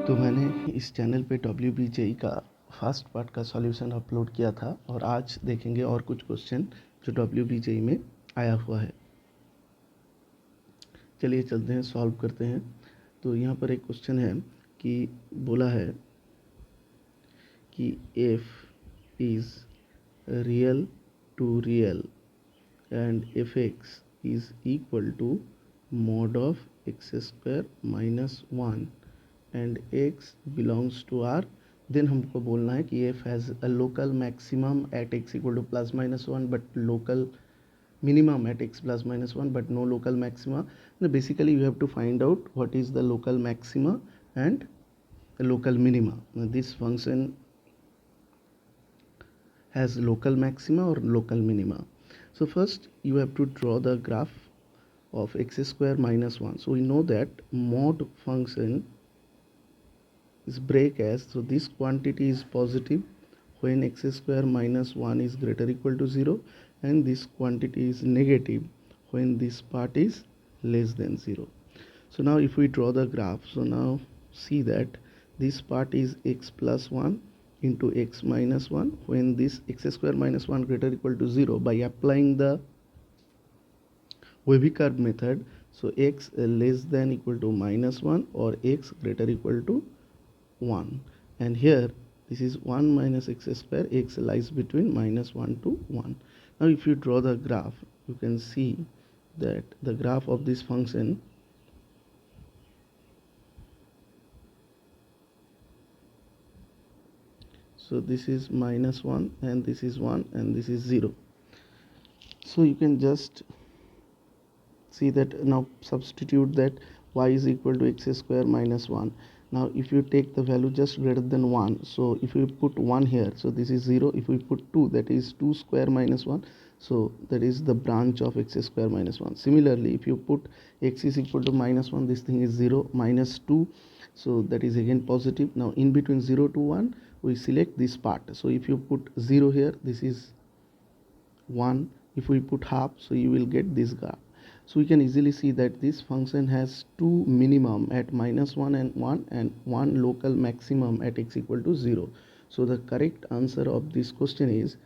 तो मैंने इस चैनल पे WBJE का फर्स्ट पार्ट का सॉल्यूशन अपलोड किया था और आज देखेंगे और कुछ क्वेश्चन जो WBJE में आया हुआ है। चलिए चलते हैं, सॉल्व करते हैं। तो यहाँ पर एक क्वेश्चन है कि बोला है कि f is real to real and fx is equal to mod of x square minus 1 and x belongs to R, then हमको बोलना है कि f has a local maximum at x equal to plus minus 1 but local minimum at x plus minus 1 but no local maxima. Now basically you have to find out what is the local maxima and the local minima. Now this function has local maxima or local minima. So first you have to draw the graph of x square minus 1. So we know that mod function is break as, so this quantity is positive when x square minus 1 is greater or equal to 0, and this quantity is negative when this part is less than 0. So now if we draw the graph, so now see that this part is x plus 1 into x minus 1 when this x square minus 1 greater or equal to 0 by applying the wavy curve method. So x less than equal to minus 1 or x greater equal to 1, and here this is 1 minus x square, x lies between minus 1 to 1. Now if you draw the graph, you can see that the graph of this function so this is minus 1 and this is 1 and this is 0. So you can just see that now substitute that y is equal to x square minus 1. Now if you take the value just greater than 1, so if you put 1 here, so this is 0. If we put 2, that is 2 square minus 1, so that is the branch of x square minus 1. Similarly, if you put x is equal to minus 1, this thing is 0, minus 2, so that is again positive. Now in between 0 to 1 we select this part. So if you put 0 here, this is 1. If we put half, so you will get this graph. So we can easily see that this function has two minimum at minus 1 and one local maximum at x equal to 0. So the correct answer of this question is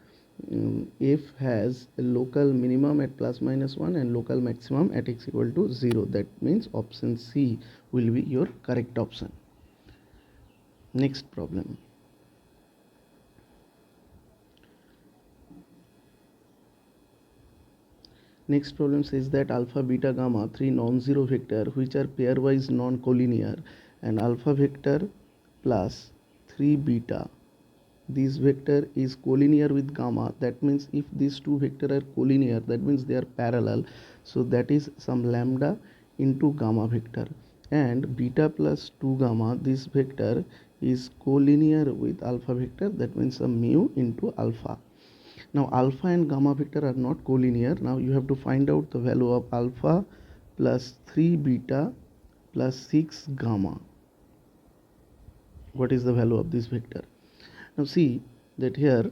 f has a local minimum at plus minus 1 and local maximum at x equal to 0. That means option C will be your correct option. Next problem. Next problem says that alpha, beta, gamma, three non-zero vector which are pairwise non-collinear, and alpha vector plus 3 beta, this vector is collinear with gamma. That means if these two vector are collinear, that means they are parallel, so that is some lambda into gamma vector, and beta plus 2 gamma, this vector is collinear with alpha vector, that means some mu into alpha. Now alpha and gamma vector are not collinear. Now you have to find out the value of alpha plus 3 beta plus 6 gamma. What is the value of this vector? Now see that here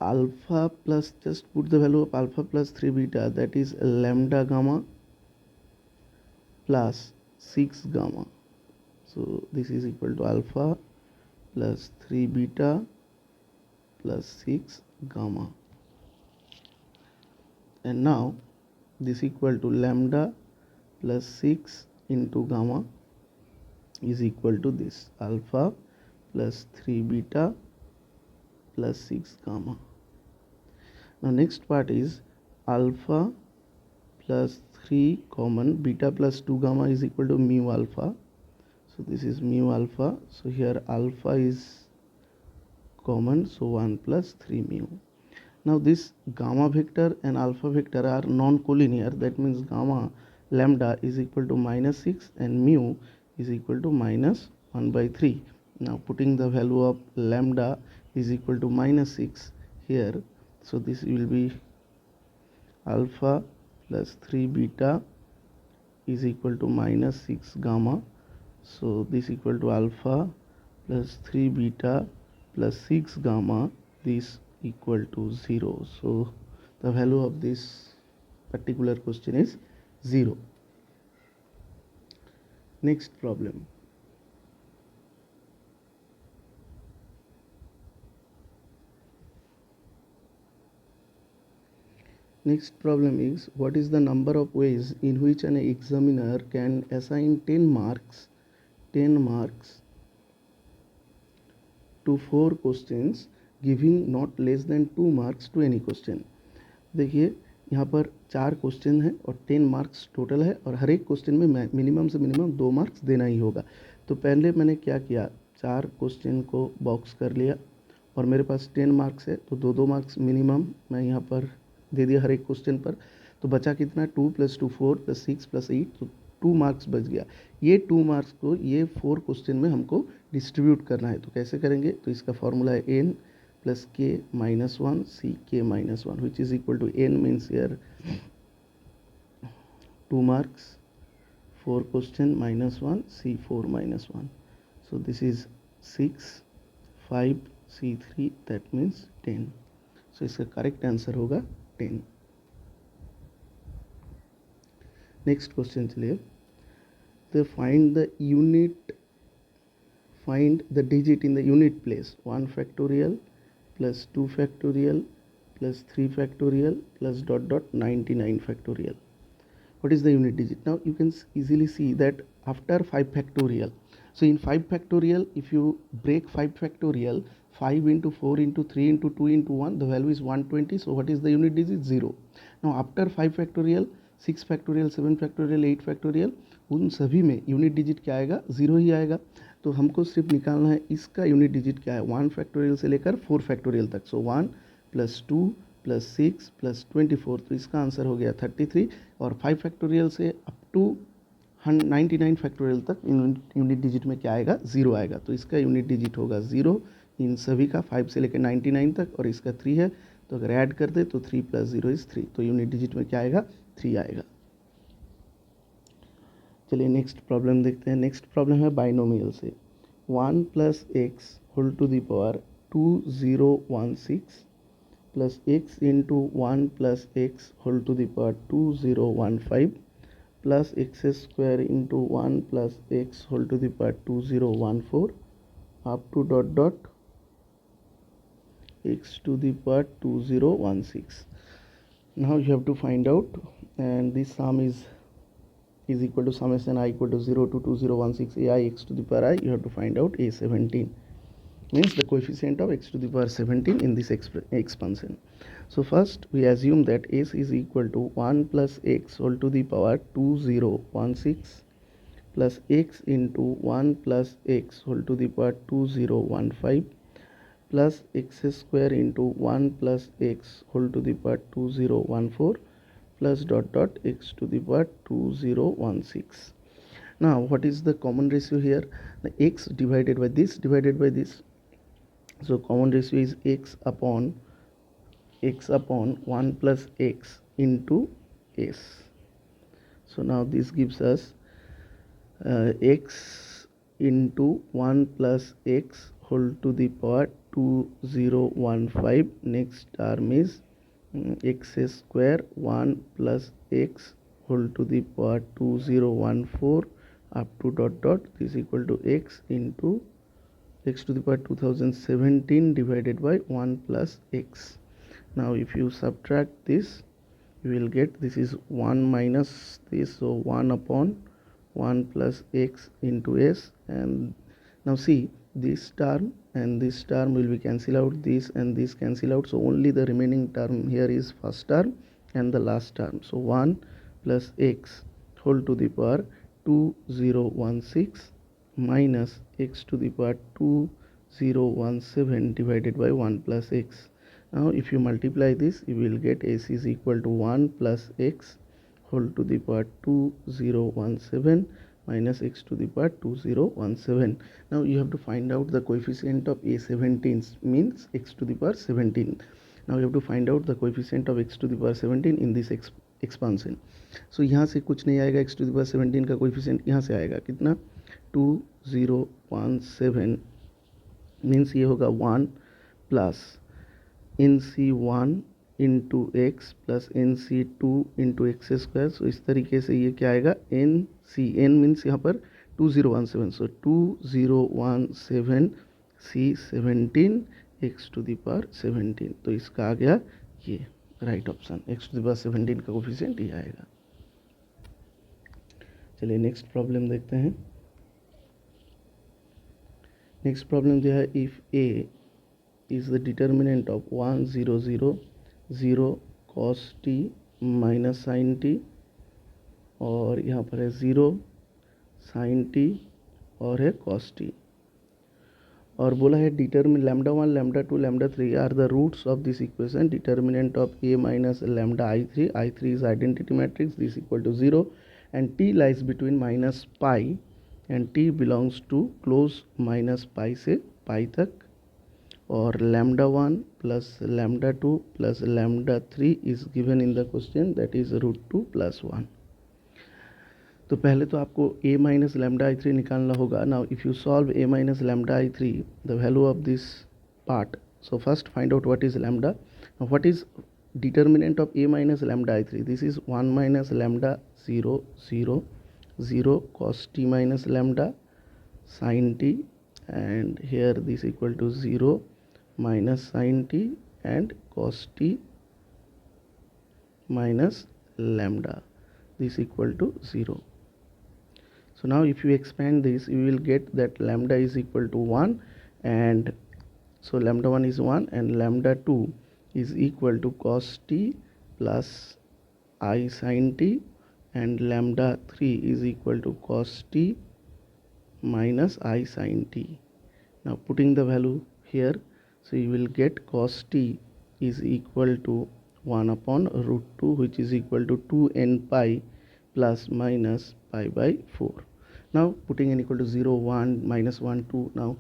alpha plus, just put the value of alpha plus 3 beta, that is lambda gamma plus 6 gamma. So this is equal to alpha plus 3 beta plus 6 gamma, and now this equal to lambda plus 6 into gamma is equal to this alpha plus 3 beta plus 6 gamma. Now next part is alpha plus 3 common, beta plus 2 gamma is equal to mu alpha. So this is mu alpha, so here alpha is common, so 1 plus 3 mu. Now this gamma vector and alpha vector are non-collinear, that means gamma lambda is equal to minus 6 and mu is equal to minus 1 by 3. Now putting the value of lambda is equal to minus 6 here, so this will be alpha plus 3 beta is equal to minus 6 gamma, so this equal to alpha plus 3 beta plus 6 gamma, this equal to 0. So the value of this particular question is 0. Next problem. Next problem is, what is the number of ways in which an examiner can assign 10 marks to 4 questions giving not less than 2 marks to any question. देखिए यहाँ पर 4 question है और 10 marks total है और हर एक question में minimum से मिनिमम 2 मार्क्स देना ही होगा। तो पहले मैंने क्या किया, 4 क्वेश्चन को बॉक्स कर लिया और मेरे पास 10 मार्क्स है तो 2 मार्क्स मिनिमम मैं यहाँ पर दे दिया हर एक क्वेश्चन पर। तो बचा कितना, 2 + 2 4 + 6 + 8, तो 2 मार्क्स बच गया। ये 2 मार्क्स को ये 4 क्वेश्चन में हमको डिस्ट्रीब्यूट करना है। तो कैसे करेंगे, तो इसका फॉर्मूला है n + k - 1 ck - 1, which is equal to n means here 2 marks, 4 question -1 c 4 -1. So this is 6 5 c 3, that means 10. So इसका करेक्ट आंसर होगा 10. नेक्स्ट क्वेश्चन चलिए, तो find the digit in the unit place 1 factorial plus 2 factorial plus 3 factorial plus ... 99 factorial. What is the unit digit? Now you can easily see that after 5 factorial, so in 5 factorial, if you break 5 factorial, 5 into 4 into 3 into 2 into 1, the value is 120. So what is the unit digit? 0. Now after 5 factorial, 6 factorial, 7 factorial, 8 factorial, उन सभी में unit digit क्या आएगा, 0 ही आएगा। तो हमको सिर्फ निकालना है इसका यूनिट डिजिट क्या है, 1 फैक्टोरियल से लेकर 4 फैक्टोरियल तक। सो 1 + 2 + 6 + 24, तो इसका आंसर हो गया 33। और 5 फैक्टोरियल से अप टू 99 फैक्टोरियल तक यूनिट डिजिट में क्या आएगा, 0 आएगा। तो इसका यूनिट डिजिट होगा 0 इन सभी का, 5 से लेकर 99 तक, और इसका 3 है। तो अगर ऐड कर दे तो 3 + 0 = 3, तो यूनिट डिजिट में क्या आएगा, 3 आएगा। चलिए नेक्स्ट प्रॉब्लम देखते हैं। नेक्स्ट प्रॉब्लम है बाइनोमियल से, 1 + x whole to the power 2016 plus x into 1 + x whole to the power 2015 plus x² into 1 + x whole to the power 2014 up to ... x to the power 2016. Now you have to find out, and this sum is equal to summation I equal to 0 to 2016 ai x to the power I. You have to find out a17, means the coefficient of x to the power 17 in this expansion. So first we assume that s is equal to 1 + x whole to the power 2016 plus x into 1 + x whole to the power 2015 plus x² into 1 + x whole to the power 2014 plus ... x to the power 2016. Now what is the common ratio here? The x divided by this divided by this. So common ratio is x upon 1 + x into s. So now this gives us x into 1 + x whole to the power 2015. Next term is x² 1 + x whole to the power 2014 up to ... this equal to x into x to the power 2017 divided by 1 + x. Now if you subtract this, you will get, this is 1 minus this, so 1 upon 1 + x into s. And now see, this term and this term will be cancel out, this and this cancel out, so only the remaining term here is first term and the last term. So 1 + x whole to the power 2016 minus x to the power 2017 divided by 1 + x. Now if you multiply this, you will get s is equal to 1 + x whole to the power 2017 minus x to the power 2017. Now you have to find out the coefficient of a17, means x to the power 17. Now you have to find out the coefficient of x to the power 17 in this expansion. So यहाँ से कुछ नहीं आएगा, x to the power 17 का coefficient यहाँ से आएगा कितना, 2017, मीन्स ये होगा 1 plus NC1 into x plus N C two into x square. So इस तरीके से ये क्या आएगा, एन सी, एन मीन्स यहाँ पर 2017, so 2017 C 17 x to the power 17। तो इसका आ गया ये right option, x to the power 17 का कोफिशिएंट ये आएगा। चलिए नेक्स्ट प्रॉब्लम देखते हैं। नेक्स्ट प्रॉब्लम जो है, if A is the determinant of 1 0 0 0 cos t minus sine T, और यहाँ पर है 0 साइन टी और है cos t, और बोला है determine lambda 1 lambda 2 lambda 3 are the roots of this equation, determinant of a minus lambda I3 is identity matrix, this equal to 0 and t lies between minus pi and t belongs to close minus pi से पाई तक, और lambda 1 plus lambda 2 plus lambda 3 is given in the question, that is √2 + 1। तो पहले तो आपको a minus lambda I3 निकालना होगा। Now if you solve a minus lambda I3, the value of this part, so first find out what is lambda, what is determinant of a minus lambda I3, this is 1 minus lambda 0 0 0 cos t minus lambda sin t, and here this equal to 0 minus sin t and cos t minus lambda, this equal to 0. So now if you expand this, you will get that lambda is equal to 1, and so lambda 1 is 1 and lambda 2 is equal to cos t plus I sin t, and lambda 3 is equal to cos t minus I sin t. Now putting the value here, so you will get cos t is equal to 1 upon √2, which is equal to 2n pi plus minus pi by 4. Now putting n equal to 0 1 minus 1 2, now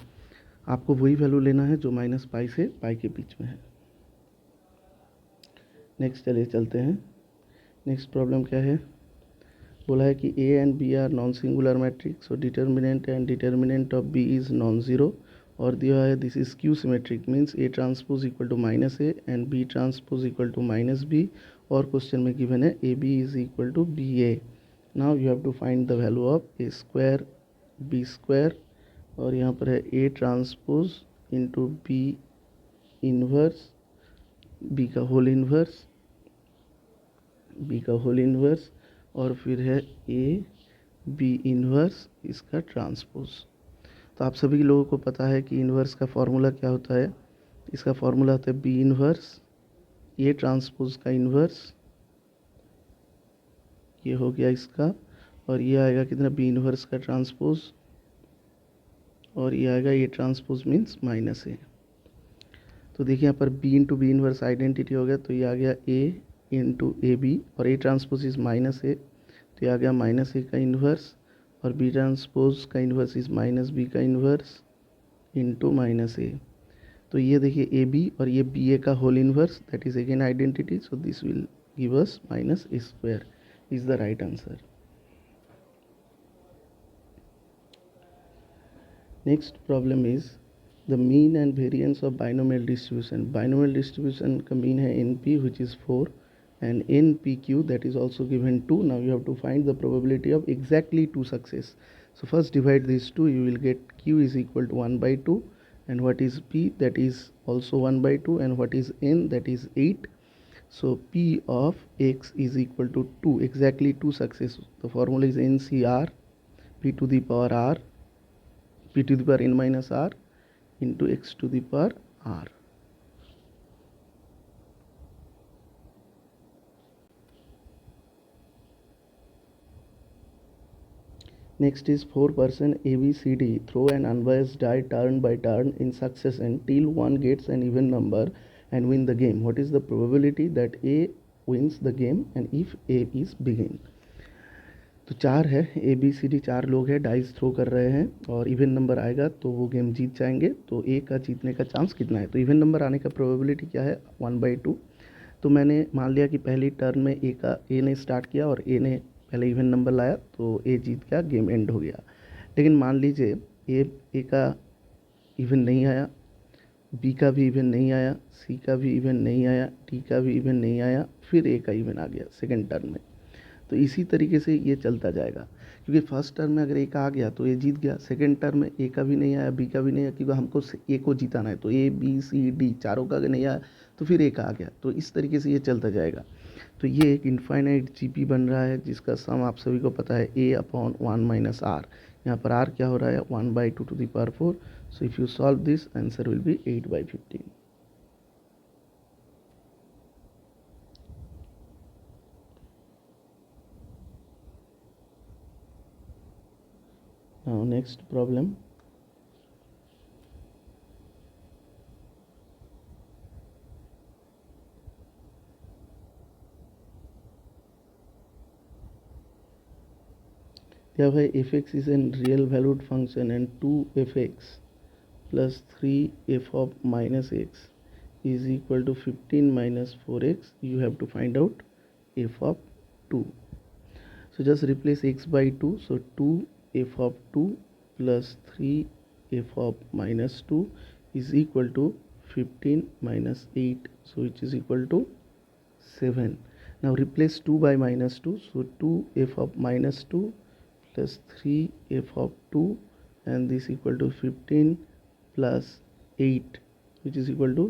आपको वही value लेना है जो minus pi से पाई के बीच में है। Next चलिए चलते हैं। नेक्स्ट प्रॉब्लम क्या है, बोला है कि a and b are non singular matrix, so determinant and determinant of b is non zero, और दिया है this is skew symmetric, means a transpose equal to minus A and b transpose equal to minus B, और question में given है A B is equal to B A. Now you have to find the value of A square B square, और यहाँ पर है a transpose into B inverse, B का whole inverse, B का whole inverse, और फिर है ए बी इन्वर्स इसका ट्रांसपोज। तो आप सभी लोगों को पता है कि इन्वर्स का फॉर्मूला क्या होता है, इसका फॉर्मूला होता है बी इन्वर्स ए ट्रांसपोज का इन्वर्स, ये हो गया इसका, और ये आएगा कितना बी इन्वर्स का ट्रांसपोज, और ये आएगा A transpose means minus A. तो देखिए यहाँ पर B into B inverse identity हो गया, तो ये आ गया ए इंटू ए बी, और A transpose is minus A, तो ये आ गया माइनस ए का इन्वर्स, और बी ट्रांसपोज का इन्वर्स इज माइनस बी का इन्वर्स इंटू माइनस ए। तो ये देखिए ए बी और ये बी ए का whole inverse, that is again identity, so this will give us minus A square is the right answer. Next problem is the mean and variance of binomial distribution. Binomial distribution का mean है N P which is 4 and NPQ that is also given 2. Now you have to find the probability of exactly 2 success. So first divide these two, you will get Q is equal to 1 by 2, and what is P, that is also 1 by 2, and what is N, that is 8. So P of X is equal to 2, exactly 2 success. The formula is NCR, P to the power R, P to the power N minus R into X to the power R. Next is 4 person ABCD throw an unbiased die turn by turn in succession till one gets an even number and win the game. What is the probability that A wins the game and if A is begin? तो 4 है ABCD, 4 लोग हैं, dice throw कर रहे हैं और even number आएगा तो वो गेम जीत जाएंगे। तो A का जीतने का चांस कितना है, तो इवन नंबर आने का प्रोबेबिलिटी क्या है 1/2। तो मैंने मान लिया कि पहली टर्न में A ने स्टार्ट किया और A ने पहले इवन नंबर लाया तो ए जीत गया, गेम एंड हो गया। लेकिन मान लीजिए ए का इवन नहीं आया बी का भी इवन नहीं आया, सी का भी इवन नहीं आया, डी का भी इवन नहीं आया, फिर ए का इवन आ गया सेकेंड टर्म में। तो इसी तरीके से ये चलता जाएगा, क्योंकि फर्स्ट टर्म में अगर ए का आ गया तो ए जीत गया, सेकेंड टर्म में ए का भी नहीं आया, बी का भी नहीं आया, क्योंकि हमको ए को जिताना है, तो ए बी सी डी चारों का अगर नहीं आया तो फिर ए का आ गया। तो इस तरीके से ये चलता जाएगा। तो ये एक इनफाइनाइट जीपी बन रहा है, जिसका सम आप सभी को पता है a अपॉन 1 माइनस आर। यहाँ पर r क्या हो रहा है, 1/2 to the power 4। So if you solve this, answer will be 8/15। Now next problem. Yeah, fx is a real valued function and 2fx plus 3f of minus x is equal to 15 minus 4x. You have to find out f of 2. So just replace x by 2. So 2f of 2 plus 3f of minus 2 is equal to 15 minus 8. So which is equal to 7. Now replace 2 by minus 2. So 2f of minus 2 plus 3f of 2, and this equal to 15 plus 8, which is equal to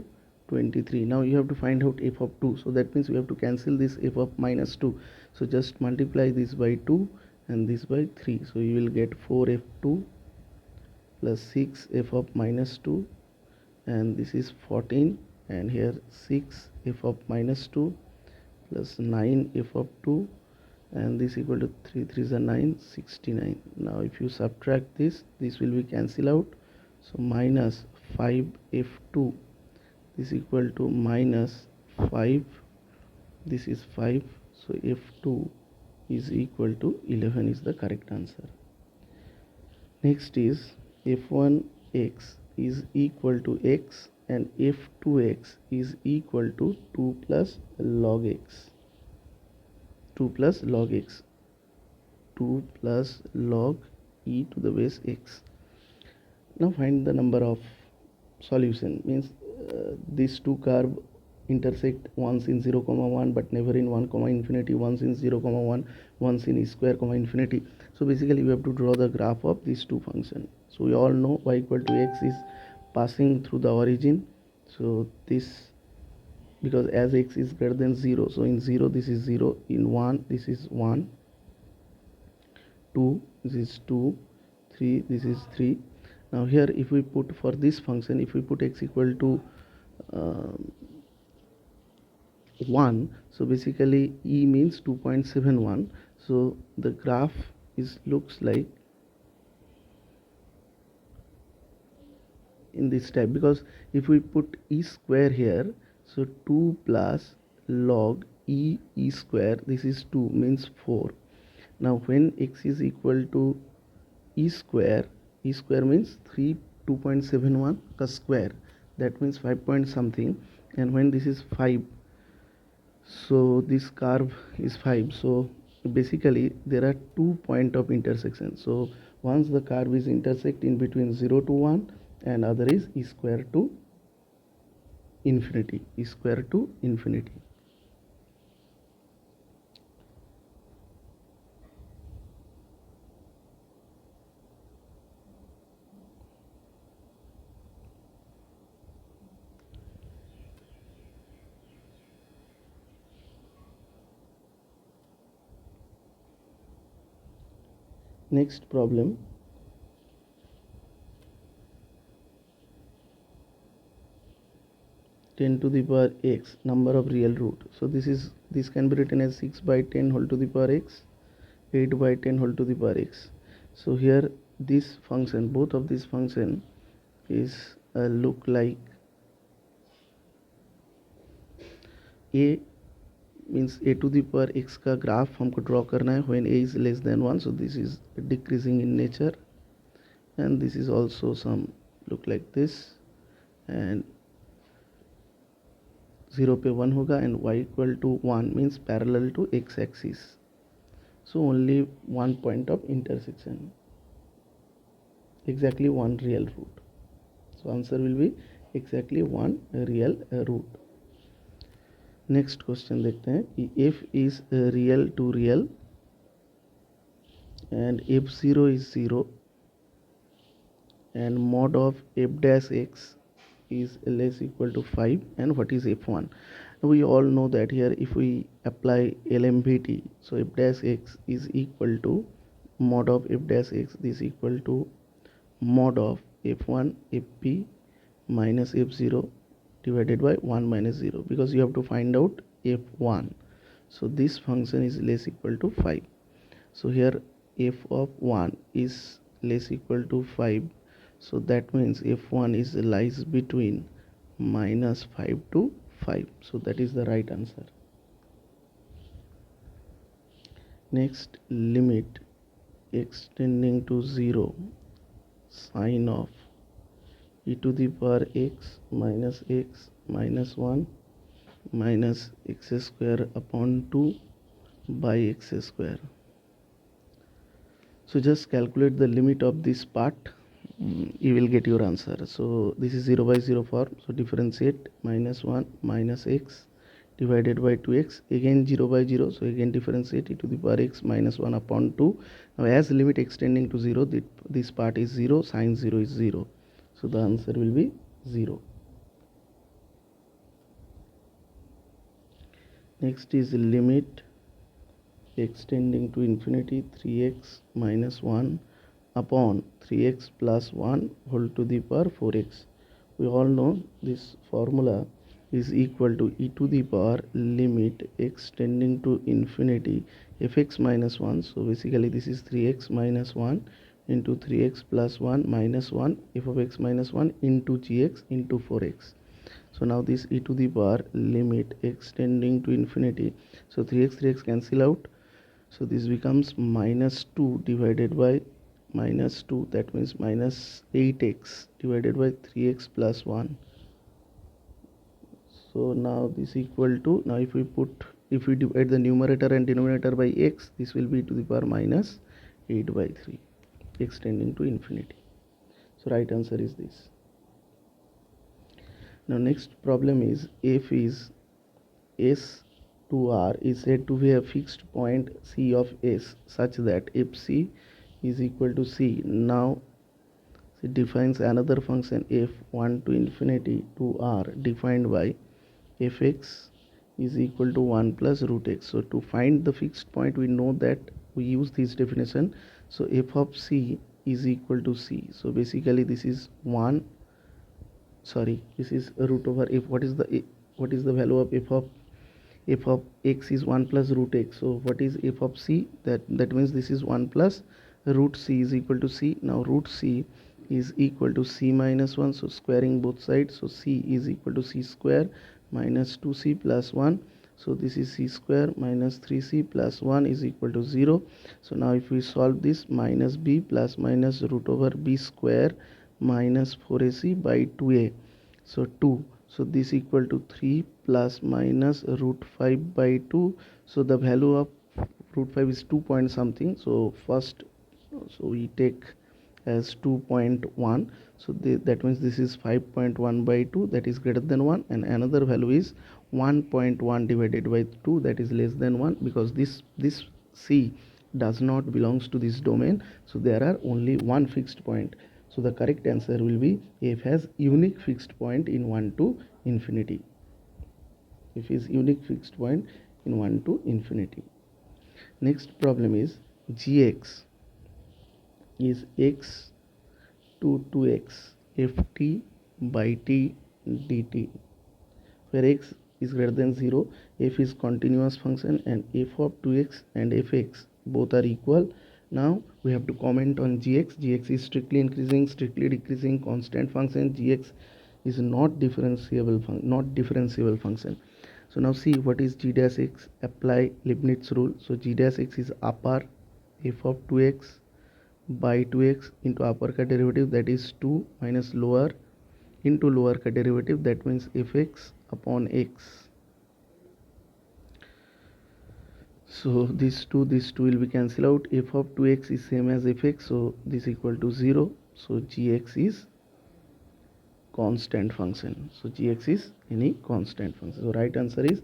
23. Now you have to find out f of 2. So that means we have to cancel this f of minus 2. So just multiply this by 2 and this by 3. So you will get 4f2 plus 6f of minus 2, and this is 14, and here 6f of minus 2 plus 9f of 2, and this equal to 3 3s are 9, 69. Now if you subtract this will be cancel out. So minus 5f2, this equal to minus 5, this is 5. So f2 is equal to 11 is the correct answer. Next is f1x is equal to x and f2x is equal to 2 plus log x. 2 plus log x, 2 plus log e to the base x. Now find the number of solution. Means these two curve intersect once in 0 comma 1 but never in 1 comma infinity, once in 0 comma 1, once in square comma infinity. So basically we have to draw the graph of these two functions. So we all know y equal to x is passing through the origin. So this, because as x is greater than 0, so in 0 this is 0, in 1 this is 1, 2 this is 2, 3 this is 3. Now here if we put for this function, if we put x equal to 1, so basically e means 2.71. so the graph is looks like in this type, because if we put e square here, so 2 plus log e square, this is 2 means 4. Now when x is equal to e square means 3 2.71 का square, that means 5 point something, and when this is 5, so this curve is 5. So basically there are 2 point of intersection. So once the curve is intersect in between 0 to 1, and other is e square to infinity, e square to infinity. Next problem. Ten to the power x, number of real root. So this can be written as 6 by 10 whole to the power x, 8 by 10 whole to the power x. So here this function, both of this function is look like a means a to the power x का graph हमको draw करना है when a is less than 1. So this is decreasing in nature, and this is also some look like this, and 0 पे 1 होगा, and y equal to 1 means parallel to x axis. So only one point of intersection, exactly one real root. So answer will be exactly one real root. Next question देखते हैं कि f is real to real and f0 is 0 and mod of f dash x is less equal to 5, and what is f1? We all know that here if we apply LMVT, so f dash x is equal to mod of f dash x, this equal to mod of f1 fp minus f0 divided by 1 minus 0, because you have to find out f1. So this function is less equal to 5. So here f of 1 is less equal to 5, so that means f1 is lies between minus 5 to 5, so that is the right answer. Next, limit extending to 0 sine of e to the power x minus 1 minus x square upon 2 by x square. So just calculate the limit of this part, you will get your answer. So this is 0 by 0 form, so differentiate minus 1 minus x divided by 2x, again 0 by 0, so again differentiate e to the power x minus 1 upon 2. Now as limit extending to 0, this part is 0, sine 0 is 0, so the answer will be 0. Next is limit extending to infinity 3x minus 1 upon 3x plus 1 whole to the power 4x. We all know this formula is equal to e to the power limit extending to infinity fx minus 1. So basically this is 3x minus 1 into 3x plus 1 minus 1 f of x minus 1 into gx into 4x. So now this e to the power limit extending to infinity, so 3x cancel out, so this becomes minus 2 divided by minus 2, that means minus 8x divided by 3x plus 1. So now this equal to, now if we divide the numerator and denominator by x, this will be to the power minus 8 by 3 extending to infinity. So right answer is this. Now next problem is f is s to r is said to be a fixed point c of s such that fc is equal to c. Now it defines another function f1 to infinity to r defined by fx is equal to 1 plus root x. So to find the fixed point, we know that we use this definition. So f of c is equal to c. So basically this is 1, sorry, this is root over f. What is the value of f of x is 1 plus root x. So what is f of c? That means this is 1 plus root c is equal to c. Now root c is equal to c minus 1, so squaring both sides, so c is equal to c square minus 2c plus 1. So this is c square minus 3c plus 1 is equal to 0. So now if we solve this, minus b plus minus root over b square minus 4ac by 2a, so 2, so this equal to 3 plus minus root 5 by 2. So the value of root 5 is 2 point something, so first, so we take as 2.1, so that means this is 5.1 by 2, that is greater than 1, and another value is 1.1 divided by 2, that is less than 1, because this c does not belongs to this domain, so there are only one fixed point. So the correct answer will be f has unique fixed point in 1 to infinity. F is unique fixed point in 1 to infinity. Next problem is gx is x to 2x ft by t dt, where x is greater than 0, f is continuous function, and f of 2x and fx both are equal. Now we have to comment on gx. Gx is strictly increasing, strictly decreasing, constant function. Gx is not differentiable function. So now see what is g dash x. Apply Leibniz rule. So g dash x is upper f of 2x by 2x into upper cut derivative, that is 2, minus lower into lower cut derivative, that means fx upon x. So this 2 will be cancelled out. F of 2x is same as fx, so this equal to 0. So gx is constant function. So gx is any constant function. So right answer is